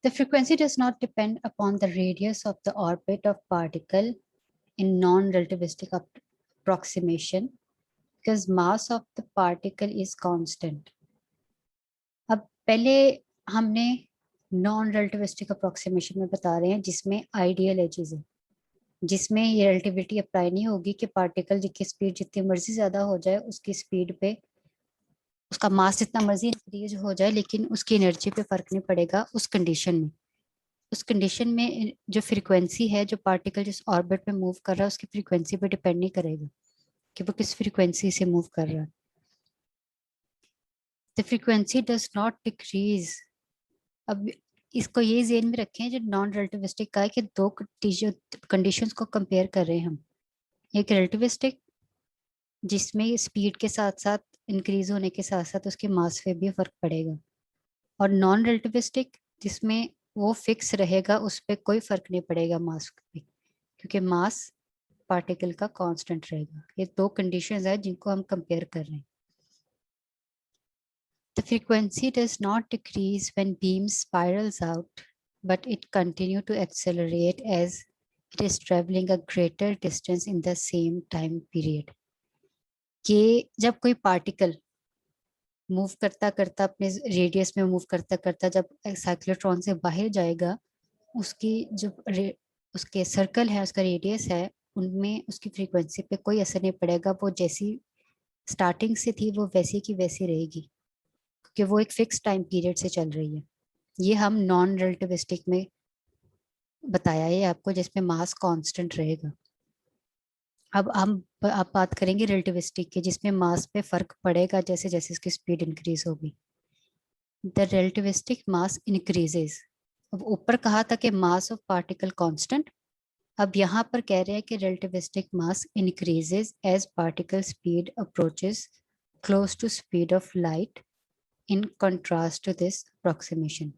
The frequency does not depend upon the radius of the orbit of particle in non-relativistic approximation because mass of the particle is constant. अब पहले हमने non relativistic approximation में बता रहे हैं जिसमें ideal है चीजें, जिसमें ये रिलेटिविटी अप्लाई नहीं होगी कि पार्टिकल की स्पीड जितनी मर्जी ज्यादा हो जाए उसकी स्पीड पे उसका मास जितना मर्जी इंक्रीज हो जाए लेकिन उसकी एनर्जी पे फर्क नहीं पड़ेगा उस कंडीशन में। उस कंडीशन में जो फ्रीक्वेंसी है जो पार्टिकल जिस ऑर्बिट में मूव कर रहा है उसकी फ्रीक्वेंसी पे डिपेंड नहीं करेगा कि वो किस फ्रीक्वेंसी से मूव कर रहा है। The frequency does not decrease. अब इसको ये ज़हन में रखें जो नॉन रिलेटिविस्टिक का है कि दो कंडीशंस को कंपेयर कर रहे हैं हम। एक रिलेटिविस्टिक जिसमें स्पीड के साथ साथ इंक्रीज होने के साथ साथ उसके मास पे भी फर्क पड़ेगा, और नॉन रिलेटिविस्टिक जिसमें वो फिक्स रहेगा उस पर कोई फर्क नहीं पड़ेगा मास पे, क्योंकि मास पार्टिकल का कांस्टेंट रहेगा। ये दो कंडीशंस है जिनको हम कंपेयर कर रहे हैं। The frequency does not decrease when beam spirals out, but it continues to accelerate as it is traveling a greater distance in the same time period. कि जब कोई पार्टिकल मूव करता करता अपने रेडियस में मूव करता करता जब साइक्लोट्रॉन से बाहर जाएगा, उसकी जो उसके सर्कल है उसका रेडियस है उनमें उसकी फ्रीक्वेंसी पे कोई असर नहीं पड़ेगा। वो जैसी स्टार्टिंग से थी वो वैसी की वैसी रहेगी क्योंकि वो एक फिक्स टाइम पीरियड से चल रही है। ये हम नॉन रिलेटिविस्टिक में बताया है आपको जिसमें मास कांस्टेंट रहेगा। अब हम आप बात करेंगे रिलेटिविस्टिक के जिसमें मास पे फर्क पड़ेगा जैसे जैसे इसकी स्पीड इंक्रीज होगी। The relativistic mass increases. अब ऊपर कहा था कि मास ऑफ पार्टिकल कांस्टेंट, अब यहाँ पर कह रहे हैं कि relativistic mass increases as particle speed approaches close to speed of light in contrast to this approximation.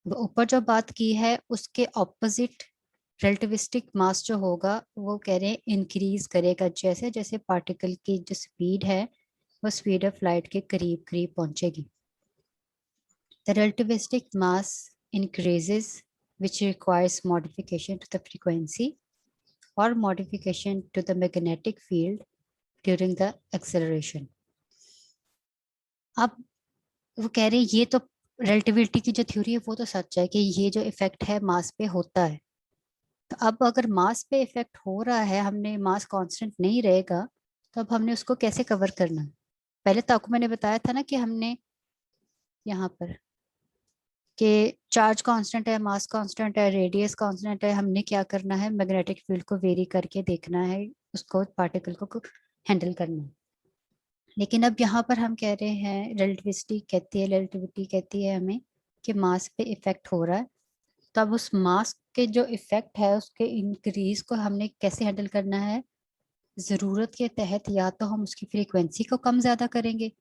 ऊपर जो बात की है उसके ऑपोजिट रिलेटिविस्टिक मास जो होगा वो कह रहे हैं इंक्रीज करेगा जैसे जैसे पार्टिकल की जो स्पीड है वो स्पीड ऑफ लाइट के करीब करीब पहुंचेगी। The relativistic mass increases which requires modification to the frequency or modification to the magnetic field during the acceleration. अब वो कह रहे हैं ये तो रिलेटिविटी की जो थ्योरी है वो तो सच है कि ये जो इफेक्ट है मास पे होता है। तो अब अगर मास पे इफेक्ट हो रहा है, हमने मास कांस्टेंट नहीं रहेगा, तो अब हमने उसको कैसे कवर करना है? पहले तो आपको मैंने बताया था ना कि हमने यहाँ पर कि चार्ज कांस्टेंट है, मास कांस्टेंट है, रेडियस कांस्टेंट है, हमने क्या करना है मैग्नेटिक फील्ड को वेरी करके देखना है, उसको पार्टिकल को हैंडल करना है। लेकिन अब यहाँ पर हम कह रहे हैं रिलेटिविटी कहती है हमें कि मास पे इफेक्ट हो रहा है, तो अब उस मास के जो इफेक्ट है उसके इंक्रीज को हमने कैसे हैंडल करना है? जरूरत के तहत या तो हम उसकी फ्रीक्वेंसी को कम ज्यादा करेंगे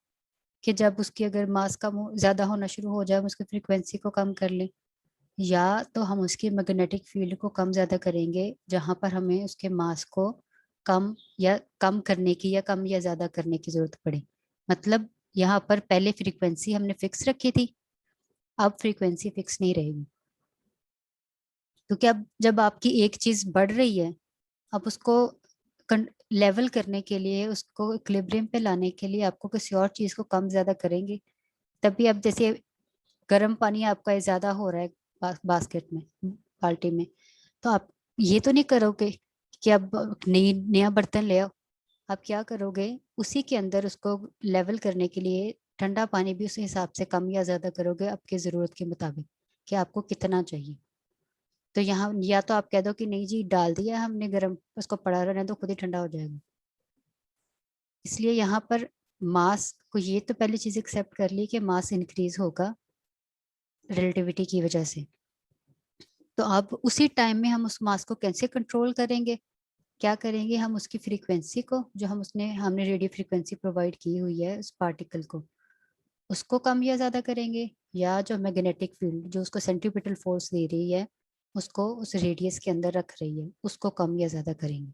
कि जब उसकी अगर मास कम ज्यादा होना शुरू हो जाए हम उसकी फ्रीक्वेंसी को कम कर लें, या तो हम उसकी मैग्नेटिक फील्ड को कम ज्यादा करेंगे जहां पर हमें उसके मास को कम करने की या कम या ज्यादा करने की जरूरत पड़े। मतलब यहाँ पर पहले फ्रीक्वेंसी हमने फिक्स रखी थी, अब फ्रीक्वेंसी फिक्स नहीं रहेगी, क्योंकि अब जब आपकी एक चीज बढ़ रही है, अब उसको लेवल करने के लिए उसको इक्विलिब्रियम पे लाने के लिए आपको किसी और चीज को कम ज्यादा करेंगे। तभी अब जैसे गर्म पानी आपका ज्यादा हो रहा है बास्केट में, बाल्टी में, तो आप ये तो नहीं करोगे कि अब नया बर्तन ले आओ। आप क्या करोगे, उसी के अंदर उसको लेवल करने के लिए ठंडा पानी भी उस हिसाब से कम या ज्यादा करोगे आपकी जरूरत के मुताबिक कि आपको कितना चाहिए। तो यहाँ या तो आप कह दो कि नहीं जी डाल दिया हमने गर्म, उसको पड़ा रहने दो खुद ही ठंडा हो जाएगा। इसलिए यहाँ पर मास को ये तो पहली चीज एक्सेप्ट कर ली कि मास इंक्रीज होगा रिलेटिविटी की वजह से। तो अब उसी टाइम में हम उस मास को कैसे कंट्रोल करेंगे? क्या करेंगे, हम उसकी फ्रीक्वेंसी को जो हमने रेडियो फ्रीक्वेंसी प्रोवाइड की हुई है उस पार्टिकल को, उसको कम या ज्यादा करेंगे, या जो मैग्नेटिक फील्ड जो उसको सेंट्रीपिटल फोर्स दे रही है उसको उस रेडियस के अंदर रख रही है उसको कम या ज्यादा करेंगे।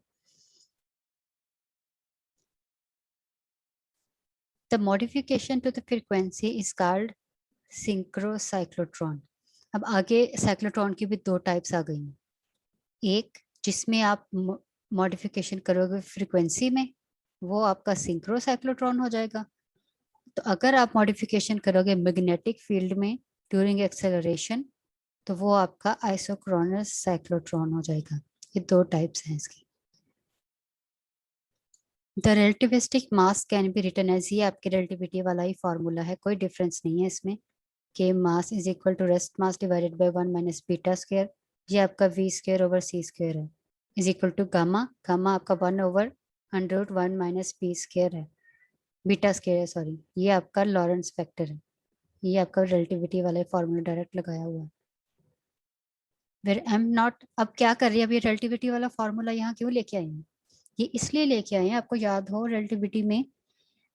The modification to the frequency is called synchrocyclotron. अब आगे साइक्लोट्रॉन की भी दो टाइप्स आ गई हैं। एक जिसमें आप मॉडिफिकेशन करोगे फ्रीक्वेंसी में, वो आपका सिंक्रो साइक्लोट्रॉन हो जाएगा। तो अगर आप मॉडिफिकेशन करोगे मैग्नेटिक फील्ड में ड्यूरिंग एक्सेलरेशन, तो वो आपका आइसोक्रोनस साइक्लोट्रॉन हो जाएगा। ये दो टाइप्स हैं इसकी। The relativistic mass can be written as, ये आपके रिलेटिविटी वाला ही फॉर्मूला है, कोई डिफरेंस नहीं है इसमें, के mass is equal to rest mass divided by 1 minus beta square. ये आपका V square over C square है, is equal to gamma, gamma आपका 1 over under root 1 minus P square है, बीटा स्क्वायर है सॉरी। ये आपका लॉरेंस फैक्टर है, ये आपका रिलेटिविटी वाला फॉर्मूला डायरेक्ट लगाया हुआ है। फिर एम नॉट, अब क्या कर रही है, अब ये रिलेटिविटी वाला फॉर्मूला यहाँ क्यों लेके आई हैं? ये इसलिए लेके आए हैं, आपको याद हो रिलेटिविटी में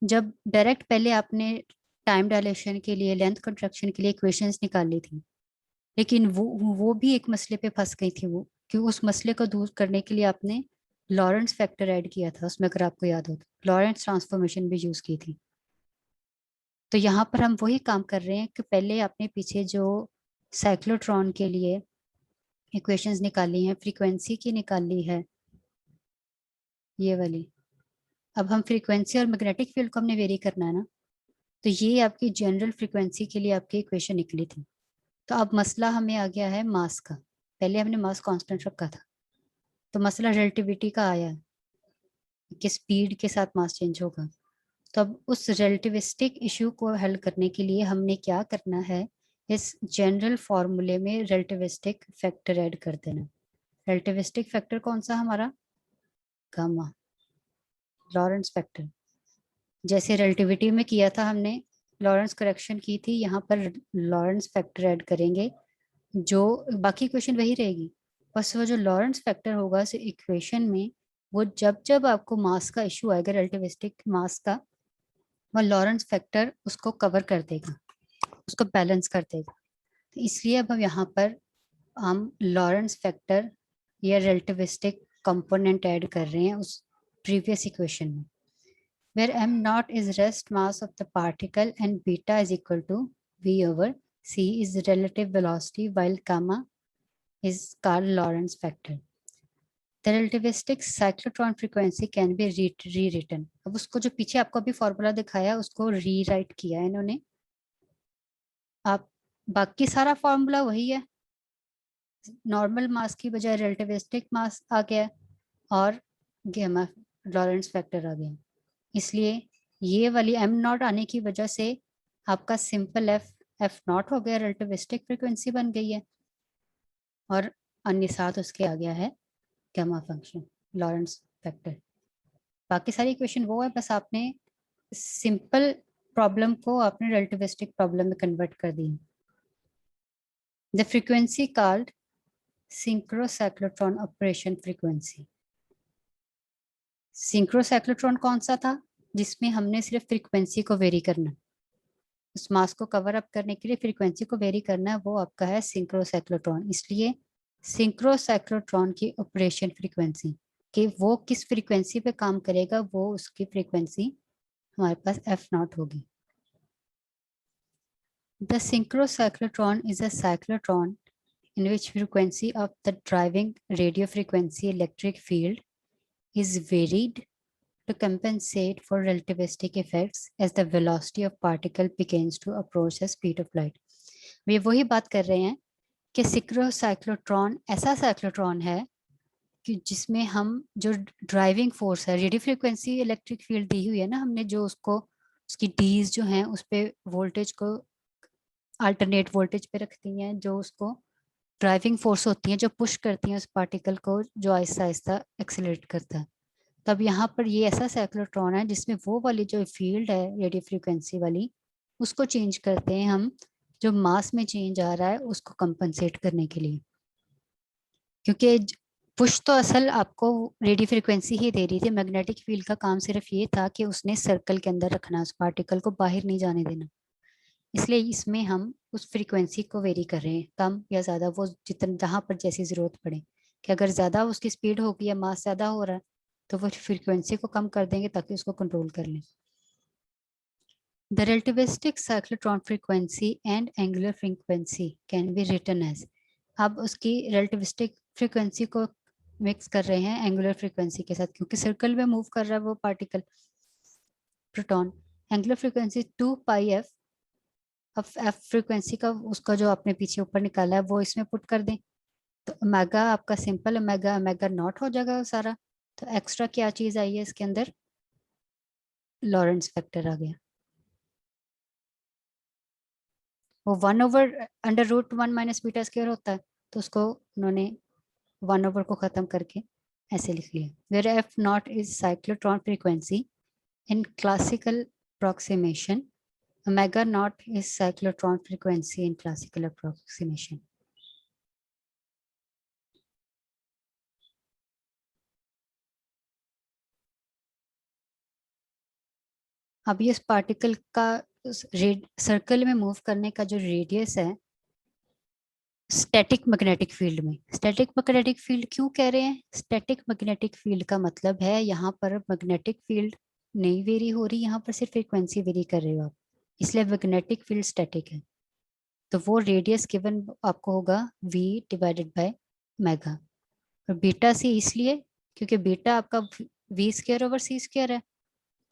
जब डायरेक्ट पहले आपने टाइम डायलेशन के लिए, लेंथ कंट्रैक्शन के लिए इक्वेशंस निकाली थी, लेकिन वो भी एक मसले पे फंस गई थी। वो कि उस मसले को दूर करने के लिए आपने लॉरेंस फैक्टर ऐड किया था उसमें, अगर आपको याद हो तो लॉरेंस ट्रांसफॉर्मेशन भी यूज की थी। तो यहाँ पर हम वही काम कर रहे हैं कि पहले आपने पीछे जो साइक्लोट्रॉन के लिए इक्वेशंस निकाली हैं, फ्रीक्वेंसी की निकाली है ये वाली, अब हम फ्रीक्वेंसी और मैग्नेटिक फील्ड को हमने वेरी करना है ना, तो ये आपकी जनरल फ्रीक्वेंसी के लिए आपकी इक्वेशन निकली थी। तो अब मसला हमें आ गया है मास का, पहले हमने मास कांस्टेंट रखा था, तो मसला रिलेटिविटी का आया है कि स्पीड के साथ मास चेंज होगा। तो अब उस रिलेटिविस्टिक इशू को हल करने के लिए हमने क्या करना है, इस जनरल फॉर्मूले में रिलेटिविस्टिक फैक्टर ऐड कर देना। रिलेटिविस्टिक फैक्टर कौन सा हमारा, गामा, लॉरेंस फैक्टर। जैसे रिलेटिविटी में किया था हमने, लॉरेंस करेक्शन की थी, यहाँ पर लॉरेंस फैक्टर ऐड करेंगे, जो बाकी इक्वेशन वही रहेगी, बस वो जो लॉरेंस फैक्टर होगा उस इक्वेशन में, वो जब जब आपको मास का इशू आएगा, रिलेटिविस्टिक मास का, वो लॉरेंस फैक्टर उसको कवर कर देगा, उसको बैलेंस कर देगा। तो इसलिए अब हम यहाँ पर हम लॉरेंस फैक्टर या रिलेटिविस्टिक कंपोनेंट ऐड कर रहे हैं उस प्रीवियस इक्वेशन में, where m naught is rest mass of the particle and beta is equal to v over c is relative velocity, while gamma is Carl Lorentz factor. The relativistic cyclotron frequency can be rewritten. अब उसको जो पीछे आपको अभी formula दिखाया उसको rewrite किया है इन्होंने। आप बाकी सारा फॉर्मूला वही है, नॉर्मल मास की बजाय रिलेटिविस्टिक मास आ गया और गामा लॉरेंस फैक्टर आ गया। इसलिए ये वाली एम नॉट आने की वजह से आपका सिंपल एफ एफ नॉट हो गया, रिलेटिविस्टिक फ्रीक्वेंसी बन गई है, और अन्य साथ उसके आ गया है गामा फंक्शन, लॉरेंस फैक्टर। बाकी सारी इक्वेशन वो है, बस आपने सिंपल प्रॉब्लम को आपने रिलेटिविस्टिक प्रॉब्लम में कन्वर्ट कर दी। The frequency called synchrocyclotron operation frequency. Synchrocyclotron कौन सा था, जिसमें हमने सिर्फ फ्रीक्वेंसी को वेरी करना, उस मास को कवर अप करने के लिए फ्रीक्वेंसी को वेरी करना है, वो आपका है सिंक्रोसाइक्लोट्रॉन। इसलिए सिंक्रोसाइक्लोट्रॉन की ऑपरेशन फ्रीक्वेंसी कि वो किस फ्रीक्वेंसी पे काम करेगा, वो उसकी फ्रीक्वेंसी हमारे पास एफ नॉट होगी। The synchrocyclotron is a cyclotron in which frequency of the driving radio frequency electric field is varied to compensate for relativistic effects as the velocity of particle begins to approach the speed of light. वे वही बात कर रहे हैं कि सिक्रोसाइक्लोट्रॉन ऐसा cyclotron है कि जिसमें हम जो ड्राइविंग फोर्स है, रेडियो फ्रीक्वेंसी इलेक्ट्रिक फील्ड दी हुई है ना हमने, जो उसको उसकी डीज जो हैं उस पे वोल्टेज को अल्टरनेट वोल्टेज पे रखती हैं, जो उसको ड्राइविंग फोर्स होती है जो पुश करती है उस पार्टिकल को, जो आहिस्ता आहिस्ता एक्सेलरेट करता है। तब यहाँ पर ये ऐसा साइक्लोट्रॉन है जिसमें वो वाली जो फील्ड है रेडियो फ्रीक्वेंसी वाली, उसको चेंज करते हैं हम, जो मास में चेंज आ रहा है उसको कंपनसेट करने के लिए। क्योंकि पुश तो असल आपको रेडियो फ्रीक्वेंसी ही दे रही थी, मैग्नेटिक फील्ड का काम सिर्फ ये था कि उसने सर्कल के अंदर रखना, उस पार्टिकल को बाहर नहीं जाने देना। इसलिए इसमें हम उस फ्रीक्वेंसी को वेरी कर रहे हैं, कम या ज़्यादा, वो जितना जहाँ पर जैसी ज़रूरत पड़े, कि अगर ज़्यादा उसकी स्पीड होगी या मास ज़्यादा हो रहा है तो वो फ्रीक्वेंसी को कम कर देंगे ताकि उसको कंट्रोल कर लें। The relativistic cyclotron frequency and angular frequency can be written as, अब उसकी relativistic frequency को मिक्स कर रहे हैं एंगुलर फ्रीक्वेंसी के साथ, क्योंकि सर्कल में मूव कर रहा है वो पार्टिकल प्रोटॉन। एंगुलर फ्रीक्वेंसी 2 पाई एफ, अब एफ फ्रीक्वेंसी का उसका जो आपने पीछे ऊपर निकाला है वो इसमें पुट कर दें, तो ओमेगा आपका सिंपल ओमेगा ओमेगा नॉट हो जाएगा सारा। तो एक्स्ट्रा क्या चीज आई है इसके अंदर, लॉरेंस फैक्टर आ गया। वो 1/√1 - बीटा स्क्वायर होता है, तो उसको उन्होंने 1 को खत्म करके ऐसे लिख लिया। Where F naught is cyclotron frequency in classical approximation, omega naught is cyclotron frequency in classical approximation. अब ये इस पार्टिकल का सर्कल में मूव करने का जो रेडियस है स्टैटिक मैग्नेटिक फील्ड में, स्टैटिक मैग्नेटिक फील्ड क्यों कह रहे हैं, स्टैटिक मैग्नेटिक फील्ड का मतलब है यहाँ पर मैग्नेटिक फील्ड नहीं वेरी हो रही, यहाँ पर सिर्फ फ्रीक्वेंसी वेरी कर रहे हो आप, इसलिए मैग्नेटिक फील्ड स्टैटिक है। तो वो रेडियस गिवन आपको होगा v डिवाइडेड बाय मेगा, और बीटा सी इसलिए क्योंकि बीटा आपका v²/c² है,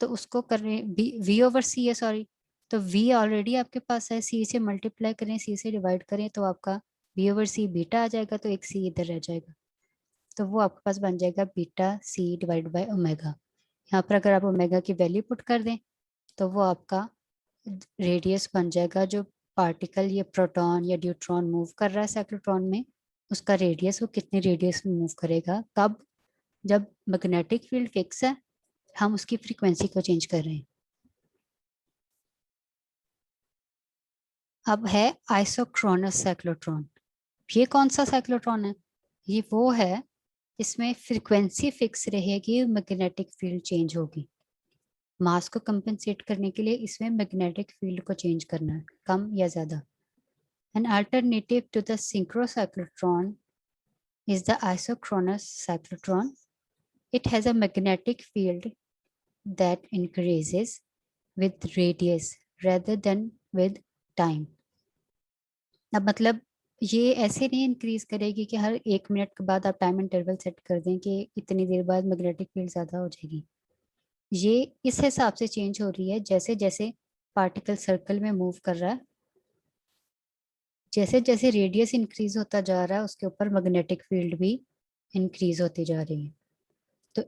तो उसको कर रहे हैं v/c है, सॉरी। तो v ऑलरेडी आपके पास है, c से मल्टीप्लाई करें, c से डिवाइड करें तो आपका v/c बीटा आ जाएगा, तो एक c इधर रह जाएगा, तो वो आपके पास बन जाएगा beta c divide by omega. यहाँ पर अगर आप ओमेगा की वैल्यू पुट कर दें तो वो आपका रेडियस बन जाएगा, जो पार्टिकल ये प्रोटॉन या न्यूट्रॉन मूव कर रहा है साइक्लोट्रॉन में, उसका रेडियस वो कितने रेडियस में मूव करेगा, कब, जब मैग्नेटिक फील्ड फिक्स है, हम उसकी फ्रीक्वेंसी को चेंज कर रहे हैं। अब है आइसोक्रोनस साइक्लोट्रॉन। ये कौन सा साइक्लोट्रॉन है, ये वो है इसमें फ्रीक्वेंसी फिक्स रहेगी, मैग्नेटिक फील्ड चेंज होगी। मास को कंपेंसेट करने के लिए इसमें मैग्नेटिक फील्ड को चेंज करना है, कम या ज्यादा। An alternative to the synchrocyclotron is the isochronous cyclotron. It has a magnetic field that increases with radius rather than with time. अब मतलब ये ऐसे नहीं इंक्रीज करेगी कि हर 1 मिनट के बाद आप टाइम इंटरवल सेट कर दें कि इतनी देर बाद मैग्नेटिक फील्ड ज्यादा हो जाएगी। ये इस हिसाब से चेंज हो रही है जैसे जैसे पार्टिकल सर्कल में मूव कर रहा है, जैसे जैसे रेडियस इंक्रीज होता जा रहा है उसके ऊपर मैग्नेटिक फील्ड भी इंक्रीज होती जा रही है। तो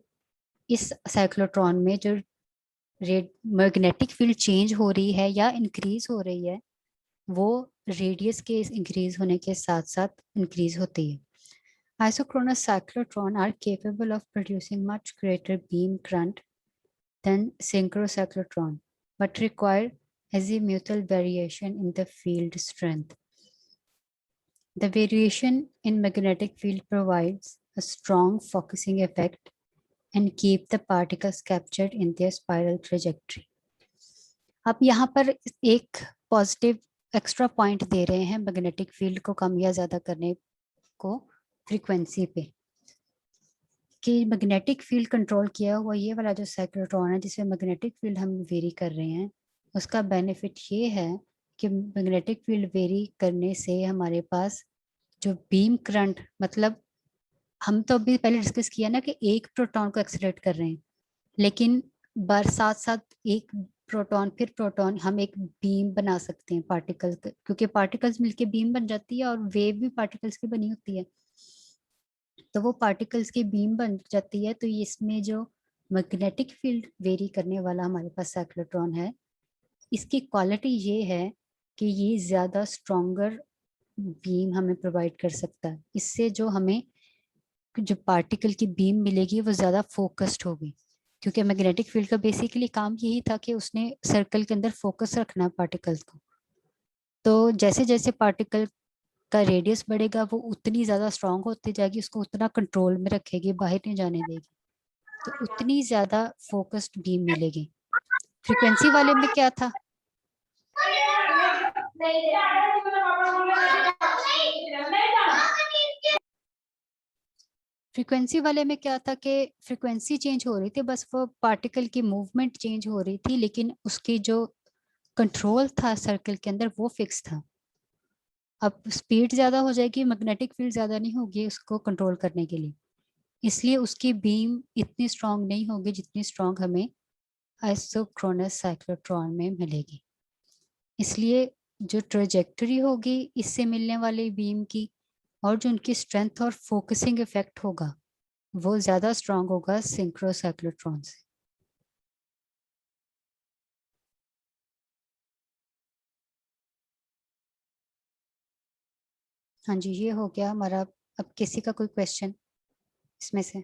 इस साइक्लोट्रॉन में जो मैग्नेटिक फील्ड चेंज हो रही है या इंक्रीज हो रही है, वो रेडियस के इंक्रीज होने के साथ साथ इंक्रीज होती है। Isochronous cyclotron are capable of producing much greater beam current than synchrocyclotron, but require azimuthal variation in the field strength. The variation in magnetic field provides a strong focusing effect and keep the particles captured in their spiral trajectory. अब यहाँ पर एक positive extra point दे रहे हैं magnetic field को कम या ज्यादा करने को फ्रीक्वेंसी पे, कि मैग्नेटिक फील्ड कंट्रोल किया हुआ ये वाला जो साइक्लोट्रॉन है जिसमें मैग्नेटिक फील्ड हम वेरी कर रहे हैं, उसका बेनिफिट ये है कि मैग्नेटिक फील्ड वेरी करने से हमारे पास जो बीम करंट, मतलब हम तो अभी पहले डिस्कस किया ना कि एक प्रोटॉन को एक्सीलरेट कर रहे हैं, लेकिन बार साथ साथ एक प्रोटॉन फिर प्रोटॉन हम एक बीम बना सकते हैं पार्टिकल, क्योंकि पार्टिकल्स मिलके बीम बन जाती है और वेव भी पार्टिकल्स की बनी होती है, तो वो पार्टिकल्स की बीम बन जाती है। तो इसमें जो मैग्नेटिक फील्ड वेरी करने वाला हमारे पास साइक्लोट्रॉन है, इसकी क्वालिटी ये है कि ये ज्यादा स्ट्रॉन्गर बीम हमें प्रोवाइड कर सकता है। इससे जो हमें जो पार्टिकल की बीम मिलेगी वो ज्यादा फोकस्ड होगी, क्योंकि मैग्नेटिक फील्ड का बेसिकली काम यही था कि उसने सर्कल के अंदर फोकस रखना है पार्टिकल्स को। तो जैसे जैसे पार्टिकल का रेडियस बढ़ेगा वो उतनी ज्यादा स्ट्रांग होती जाएगी, उसको उतना कंट्रोल में रखेगी, बाहर नहीं जाने देगी, तो उतनी ज्यादा फोकस्ड बीम मिलेगी। फ्रीक्वेंसी वाले में क्या था, फ्रीक्वेंसी वाले में क्या था कि फ्रीक्वेंसी चेंज हो रही थी, बस वो पार्टिकल की मूवमेंट चेंज हो रही थी, लेकिन उसकी जो कंट्रोल था सर्कल के अंदर वो फिक्स था। अब स्पीड ज़्यादा हो जाएगी, मैग्नेटिक फील्ड ज़्यादा नहीं होगी उसको कंट्रोल करने के लिए, इसलिए उसकी बीम इतनी स्ट्रांग नहीं होगी जितनी स्ट्रांग हमें आइसोक्रोनस साइक्लोट्रॉन में मिलेगी। इसलिए जो ट्रेजेक्टरी होगी इससे मिलने वाली बीम की और जो उनकी स्ट्रेंथ और फोकसिंग इफेक्ट होगा वो ज़्यादा स्ट्रांग होगा सिंक्रोसाइक्लोट्रॉन से। हाँ जी, ये हो गया हमारा। अब किसी का कोई क्वेश्चन इसमें से?